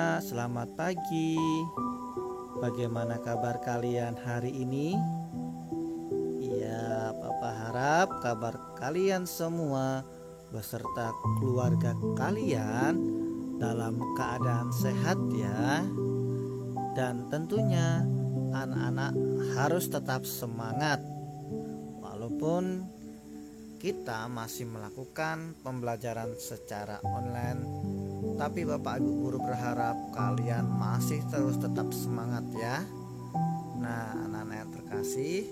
anak-anak, selamat pagi. Bagaimana kabar kalian hari ini? Iya, Papa harap kabar kalian semua beserta keluarga kalian dalam keadaan sehat ya. Dan tentunya anak-anak harus tetap semangat walaupun kita masih melakukan pembelajaran secara online, tapi Bapak Ibu Guru berharap kalian masih terus tetap semangat ya. Nah, anak-anak yang terkasih,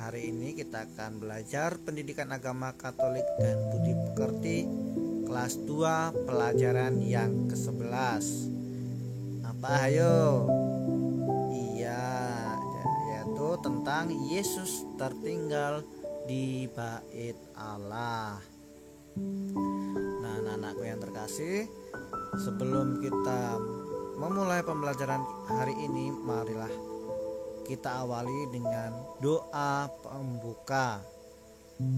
hari ini kita akan belajar pendidikan agama Katolik dan budi pekerti kelas 2 pelajaran yang ke-11. Apa ayo? Iya, yaitu tentang Yesus tertinggal di bait Allah. Nah, anak-anakku yang terkasih, sebelum kita memulai pembelajaran hari ini, marilah kita awali dengan doa pembuka.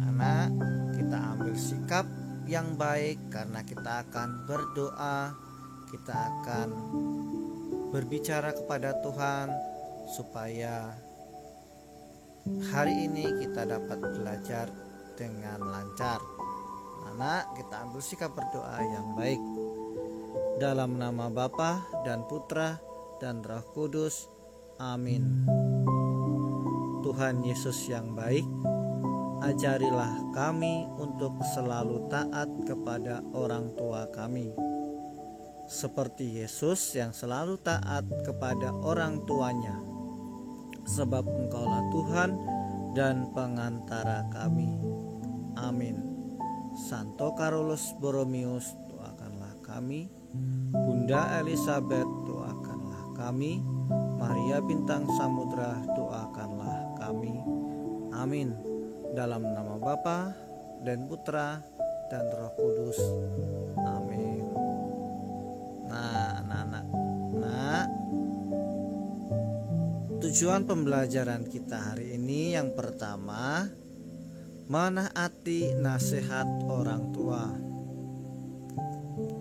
Anak, kita ambil sikap yang baik karena kita akan berdoa, kita akan berbicara kepada Tuhan supaya hari ini kita dapat belajar dengan lancar. Anak, kita ambil sikap berdoa yang baik. Dalam nama Bapa dan Putra dan Roh Kudus. Amin. Tuhan Yesus yang baik, ajarilah kami untuk selalu taat kepada orang tua kami, seperti Yesus yang selalu taat kepada orang tuanya, sebab Engkaulah Tuhan dan pengantara kami. Amin. Santo Carolus Borromeus, doakanlah kami. Bunda Elizabeth, doakanlah kami. Maria Bintang Samudra, doakanlah kami. Amin. Dalam nama Bapa dan Putra dan Roh Kudus. Amin. Nah, anak-anak, tujuan pembelajaran kita hari ini yang pertama, menaati nasihat orang tua.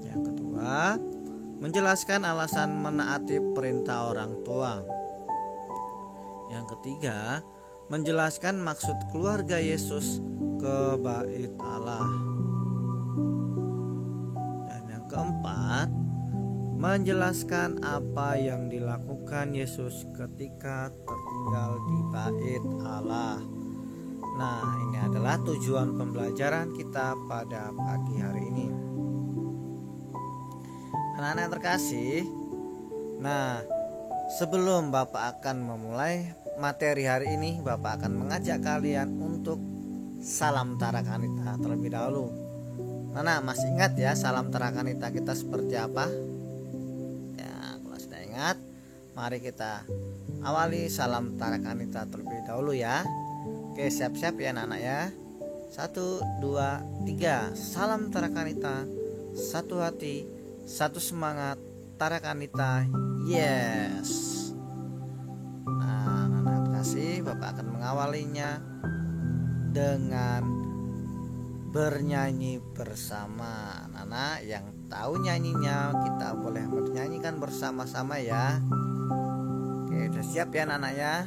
Yang kedua, menjelaskan alasan menaati perintah orang tua. Yang ketiga, menjelaskan maksud keluarga Yesus ke bait Allah. Dan yang keempat, menjelaskan apa yang dilakukan Yesus ketika tertinggal di bait Allah. Nah, ini adalah tujuan pembelajaran kita pada pagi hari ini. Anak-anak yang terkasih, nah sebelum Bapak akan memulai materi hari ini, Bapak akan mengajak kalian untuk salam tarakanita terlebih dahulu. Nah, masih ingat ya salam tarakanita kita seperti apa? Ya, kalau sudah ingat, mari kita awali salam tarakanita terlebih dahulu ya. Oke, siap-siap ya anak-anak ya. 1, 2, 3. Salam tarakanita, satu hati, satu semangat, tarakanita, yes. Nah, anak-anak kasih, Bapak akan mengawalinya dengan bernyanyi bersama. Anak-anak yang tahu nyanyinya, kita boleh bernyanyikan bersama-sama ya. Oke, udah siap ya anak-anak ya.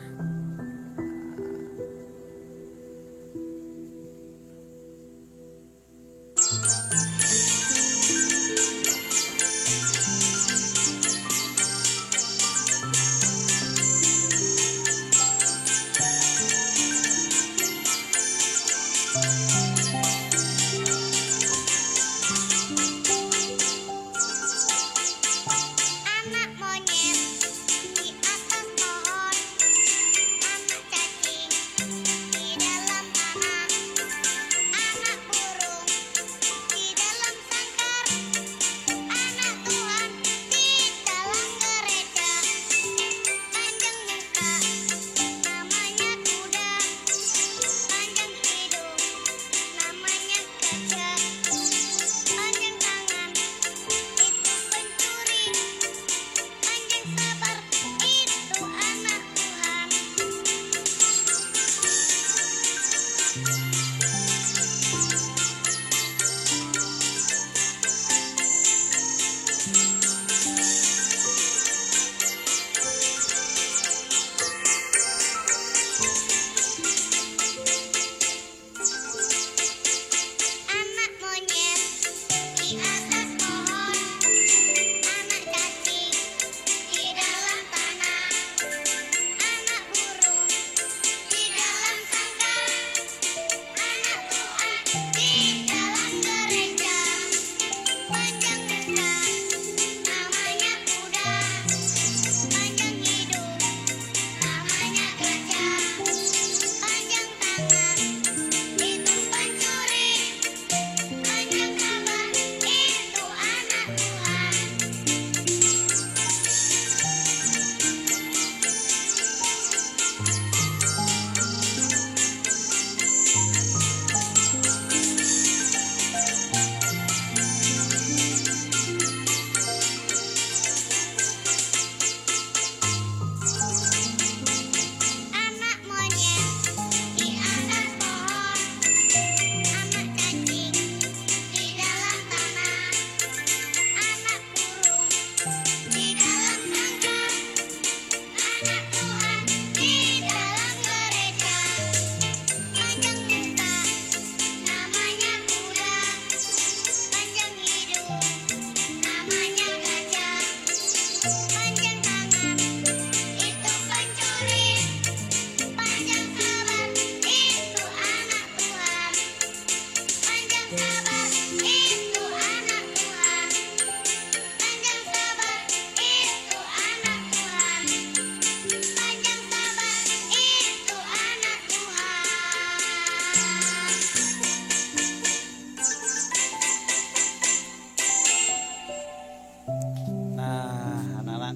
Anak monyet di atas pohon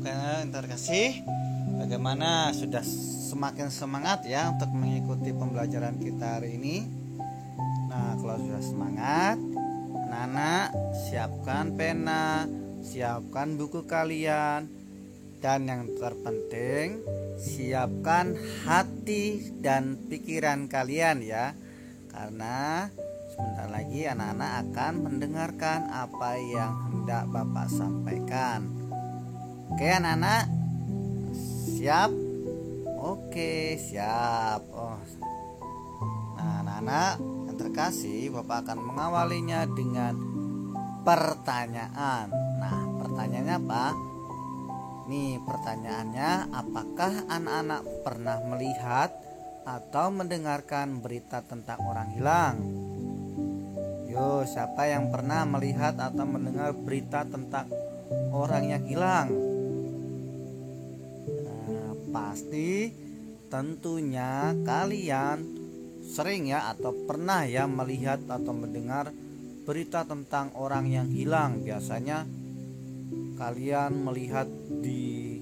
anak-anak yang terkasih, bagaimana sudah semakin semangat ya untuk mengikuti pembelajaran kita hari ini? Nah, kalau sudah semangat, anak-anak siapkan pena, siapkan buku kalian, dan yang terpenting siapkan hati dan pikiran kalian ya, karena sebentar lagi anak-anak akan mendengarkan apa yang hendak Bapak sampaikan. Oke anak-anak, siap? Oke, siap. Nah anak-anak yang terkasih, Bapak akan mengawalinya dengan pertanyaan. Nah pertanyaannya apa? Nih pertanyaannya, apakah anak-anak pernah melihat atau mendengarkan berita tentang orang hilang? Yo, siapa yang pernah melihat atau mendengar berita tentang orang yang hilang? Nah, pasti tentunya kalian sering ya atau pernah ya melihat atau mendengar berita tentang orang yang hilang. Biasanya kalian melihat di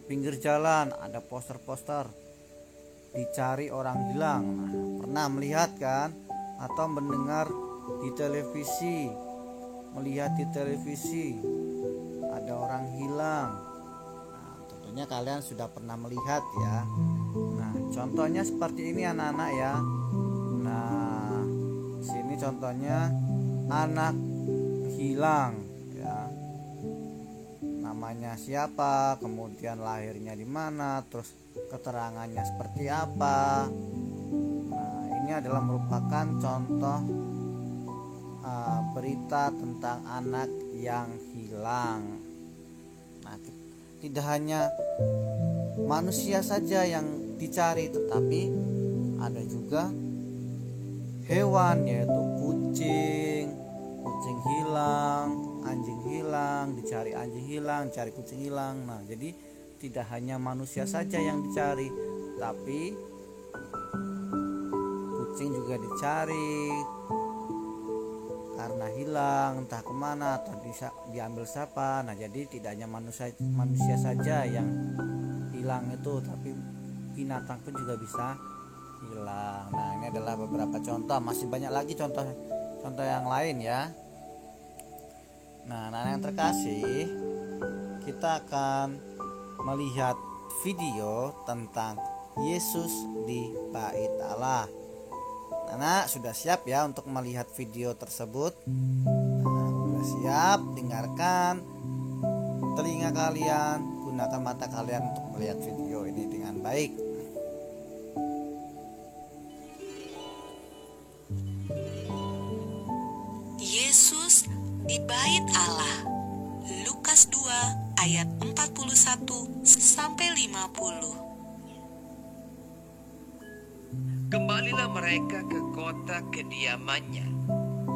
pinggir jalan ada poster-poster dicari orang hilang. Nah, pernah melihat kan? Atau mendengar di televisi, melihat di televisi ada orang hilang. Nah, tentunya kalian sudah pernah melihat ya. Nah, contohnya seperti ini anak-anak ya. Nah, sini contohnya anak hilang ya. Namanya siapa, kemudian lahirnya di mana, terus keterangannya seperti apa. Nah, ini adalah merupakan contoh berita tentang anak yang hilang. Nah, tidak hanya manusia saja yang dicari, tetapi ada juga hewan, yaitu kucing hilang, anjing hilang, dicari anjing hilang, cari kucing hilang. Nah, jadi tidak hanya manusia saja yang dicari, tapi kucing juga dicari karena hilang, entah kemana atau diambil siapa. Nah, jadi tidak hanya manusia saja yang hilang itu, tapi binatang pun juga bisa hilang. Nah, ini adalah beberapa contoh, masih banyak lagi contoh yang lain ya. Nah, anak yang terkasih, kita akan melihat video tentang Yesus di Bait Allah. Anak sudah siap ya untuk melihat video tersebut? Nah, sudah siap? Dengarkan telinga kalian, gunakan mata kalian untuk melihat video ini dengan baik. Yesus di Bait Allah. Lukas 2 ayat 41 sampai 50. Kembalilah mereka ke kota kediamannya,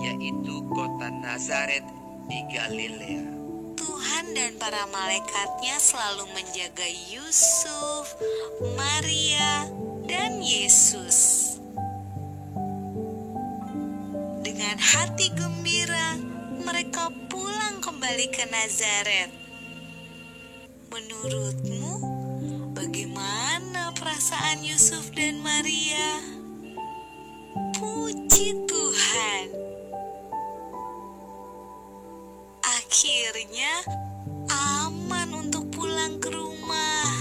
yaitu kota Nazaret di Galilea. Tuhan dan para malaikatnya selalu menjaga Yusuf, Maria, dan Yesus. Dengan hati gembira, mereka pulang kembali ke Nazaret. Menurutmu, bagaimana perasaan Yusuf dan Maria? Puji Tuhan. Akhirnya aman untuk pulang ke rumah.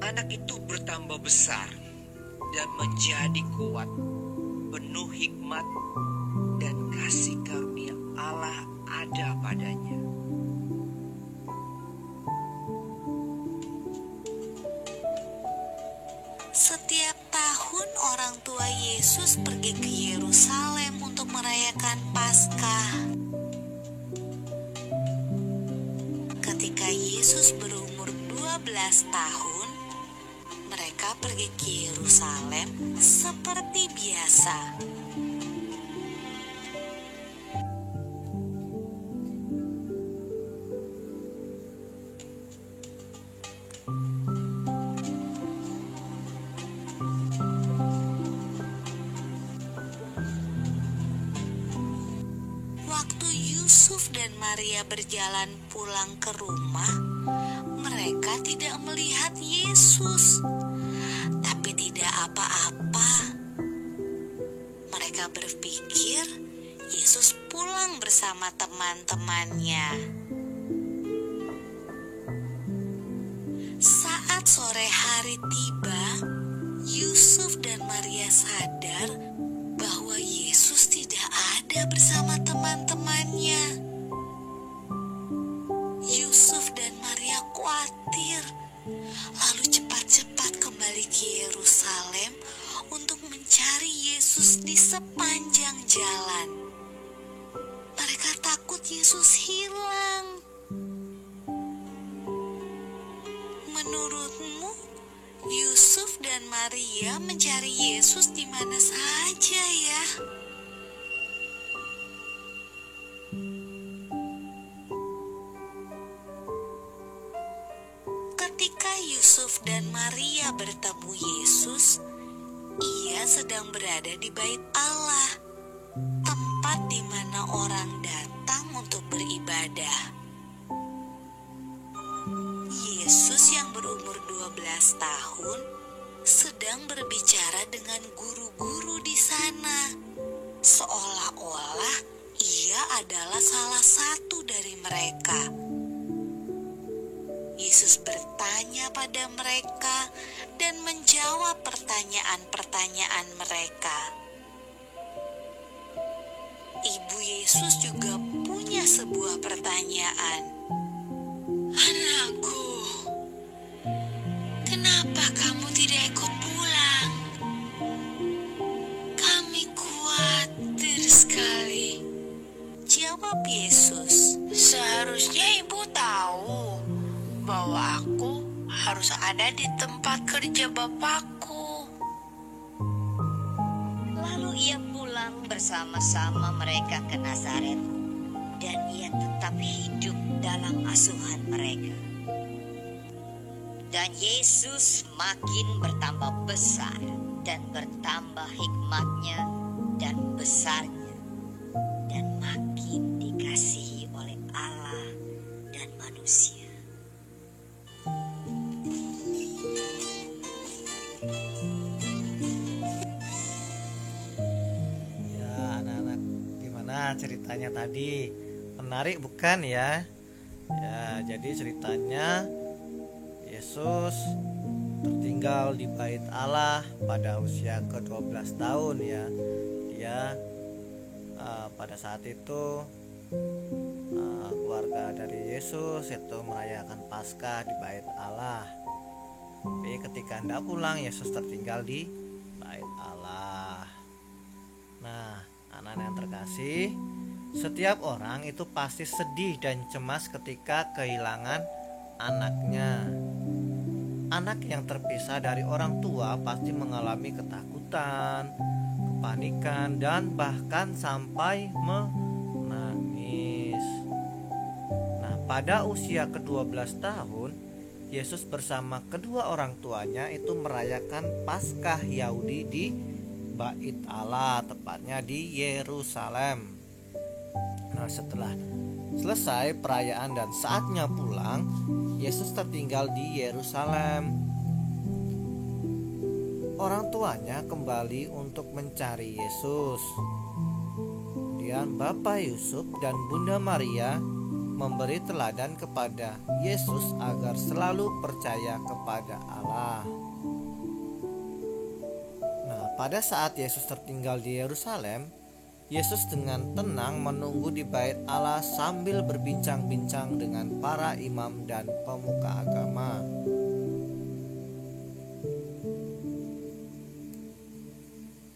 Anak itu bertambah besar dan menjadi kuat, penuh hikmat dan kasih karunia Allah ada padanya. Setiap tahun orang tua Yesus pergi ke Yerusalem untuk merayakan Paskah. Ketika Yesus berumur 12 tahun, mereka pergi ke Yerusalem seperti biasa. dan Maria berjalan pulang ke rumah, mereka tidak melihat Yesus. Tapi tidak apa-apa. Mereka berpikir Yesus pulang bersama teman-temannya. Saat sore hari tiba, Yusuf dan Maria sadar bahwa Yesus tidak ada bersama teman-temannya. Yusuf dan Maria khawatir, lalu cepat-cepat kembali ke Yerusalem untuk mencari Yesus di sepanjang jalan. Mereka takut Yesus hilang. Menurutmu, Yusuf dan Maria mencari Yesus di mana saja ya? Ketika Yusuf dan Maria bertemu Yesus, ia sedang berada di Bait Allah, tempat di mana orang datang untuk beribadah. Yesus yang berumur 12 tahun sedang berbicara dengan guru-guru di sana, seolah-olah ia adalah salah satu dari mereka. Yesus bertanya pada mereka dan menjawab pertanyaan-pertanyaan mereka. Ibu Yesus juga punya sebuah pertanyaan. Anakku, kenapa kamu tidak ikut pulang? Kami khawatir sekali. Jawab Yesus. Seharusnya ibu tahu bahwa aku harus ada di tempat kerja Bapakku. Lalu ia pulang bersama-sama mereka ke Nazaret, dan ia tetap hidup dalam asuhan mereka. Dan Yesus makin bertambah besar dan bertambah hikmatnya dan besarnya, dan makin dikasihi oleh Allah dan manusia. Ya anak-anak, gimana ceritanya tadi? Menarik bukan ya? Ya, jadi ceritanya Yesus tertinggal di Bait Allah pada usia ke-12 tahun ya. Dia pada saat itu keluarga dari Yesus itu merayakan Paskah di Bait Allah. Tapi ketika hendak pulang, Yesus tertinggal di Bait Allah. Nah, anak-anak yang terkasih, setiap orang itu pasti sedih dan cemas ketika kehilangan anaknya. Anak yang terpisah dari orang tua pasti mengalami ketakutan, kepanikan, dan bahkan sampai menangis. Nah, pada usia ke-12 tahun, Yesus bersama kedua orang tuanya itu merayakan Paskah Yahudi di Bait Allah, tepatnya di Yerusalem. Nah, setelah selesai perayaan dan saatnya pulang, Yesus tertinggal di Yerusalem. Orang tuanya kembali untuk mencari Yesus. Kemudian Bapak Yusuf dan Bunda Maria memberi teladan kepada Yesus agar selalu percaya kepada Allah. Nah, pada saat Yesus tertinggal di Yerusalem, Yesus dengan tenang menunggu di Bait Allah sambil berbincang-bincang dengan para imam dan pemuka agama.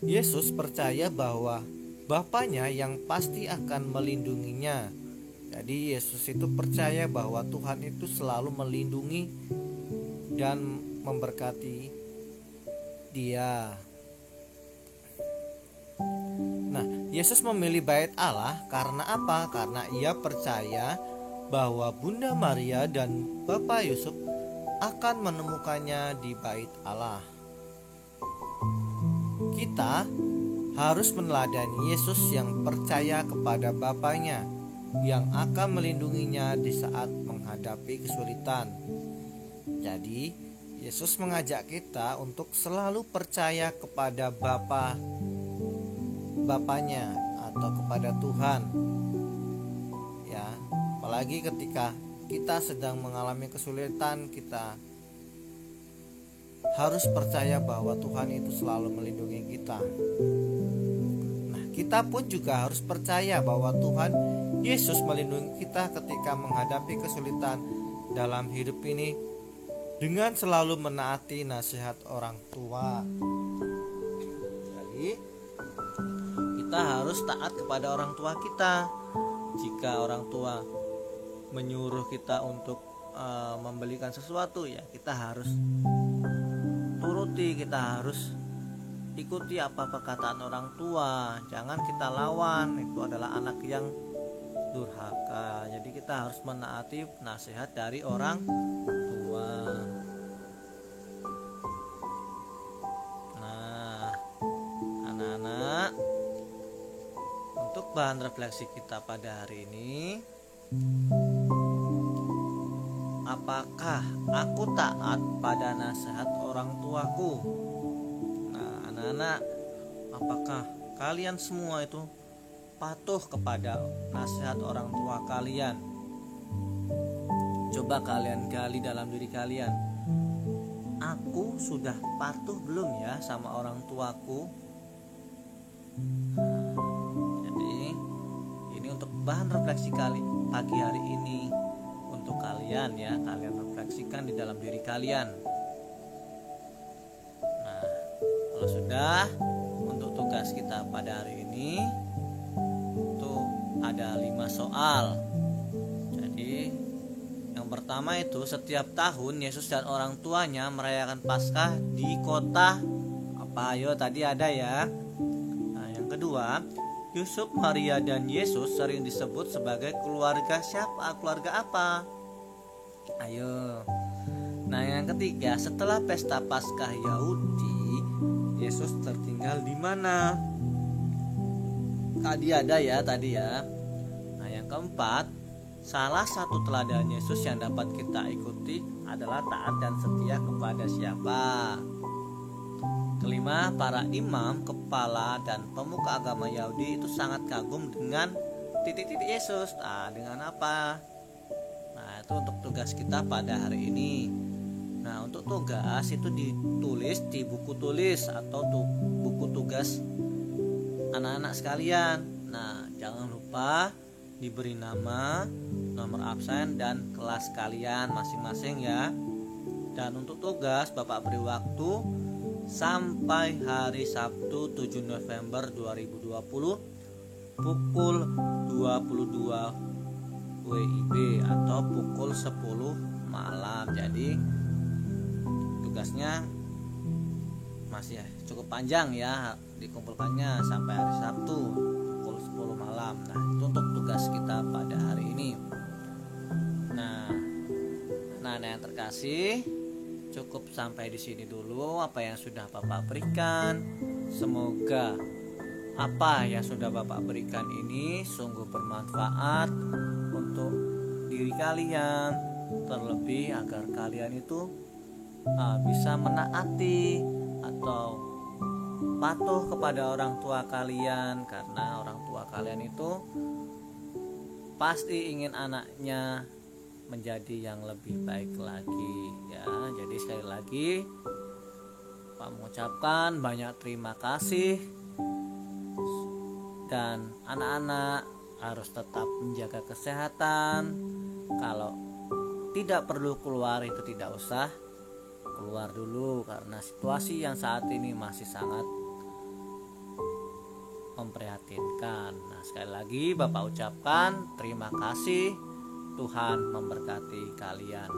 Yesus percaya bahwa Bapaknya yang pasti akan melindunginya. Jadi Yesus itu percaya bahwa Tuhan itu selalu melindungi dan memberkati dia. Nah, Yesus memilih Bait Allah karena apa? Karena ia percaya bahwa Bunda Maria dan Bapak Yusuf akan menemukannya di Bait Allah. Kita harus meneladani Yesus yang percaya kepada Bapaknya yang akan melindunginya di saat menghadapi kesulitan. Jadi, Yesus mengajak kita untuk selalu percaya kepada Bapanya atau kepada Tuhan. Ya, apalagi ketika kita sedang mengalami kesulitan, kita harus percaya bahwa Tuhan itu selalu melindungi kita. Nah, kita pun juga harus percaya bahwa Tuhan Yesus melindungi kita ketika menghadapi kesulitan dalam hidup ini dengan selalu menaati nasihat orang tua. Jadi, kita harus taat kepada orang tua kita. Jika orang tua menyuruh kita untuk membelikan sesuatu, ya kita harus turuti, kita harus ikuti apa perkataan orang tua. Jangan kita lawan, itu adalah anak yang durhaka. Jadi kita harus menaati nasihat dari orang tua. Nah, anak-anak, untuk bahan refleksi kita pada hari ini, apakah aku taat pada nasihat orang tuaku? Nah, anak-anak, apakah kalian semua itu patuh kepada nasihat orang tua kalian? Coba kalian gali dalam diri kalian. Aku sudah patuh belum ya sama orang tuaku? Jadi ini untuk bahan refleksi pagi hari ini untuk kalian ya. Kalian refleksikan di dalam diri kalian. Nah, kalau sudah, untuk tugas kita pada hari ini ada 5 soal. Jadi yang pertama itu, setiap tahun Yesus dan orang tuanya merayakan Paskah di kota apa? Ayo, tadi ada ya. Nah, yang kedua, Yusuf, Maria dan Yesus sering disebut sebagai keluarga siapa? Keluarga apa? Ayo. Nah, yang ketiga, setelah pesta Paskah Yahudi, Yesus tertinggal di mana? Tadi ada ya, tadi ya. Nah, yang keempat, salah satu teladan Yesus yang dapat kita ikuti adalah taat dan setia kepada siapa? Kelima, para imam, kepala, dan pemuka agama Yahudi itu sangat kagum dengan titik-titik Yesus. Nah, dengan apa? Nah, itu untuk tugas kita pada hari ini. Nah, untuk tugas itu ditulis di buku tulis atau buku tugas anak-anak sekalian. Nah, jangan lupa diberi nama, nomor absen, dan kelas kalian masing-masing ya. Dan untuk tugas, Bapak beri waktu sampai hari Sabtu 7 November 2020 pukul 22 WIB atau pukul 10 malam. Jadi tugasnya masih cukup panjang ya, dikumpulkannya sampai hari Sabtu pukul 10 malam. Nah, itu untuk tugas kita pada hari ini. Nah, yang terkasih, cukup sampai di sini dulu apa yang sudah Bapak berikan. Semoga apa yang sudah Bapak berikan ini sungguh bermanfaat untuk diri kalian, terlebih agar kalian itu bisa menaati atau patuh kepada orang tua kalian, karena orang tua kalian itu pasti ingin anaknya menjadi yang lebih baik lagi ya. Jadi sekali lagi Pak mengucapkan banyak terima kasih, dan anak-anak harus tetap menjaga kesehatan. Kalau tidak perlu keluar itu tidak usah keluar dulu, karena situasi yang saat ini masih sangat memprihatinkan. Nah, sekali lagi Bapak ucapkan terima kasih. Tuhan memberkati kalian.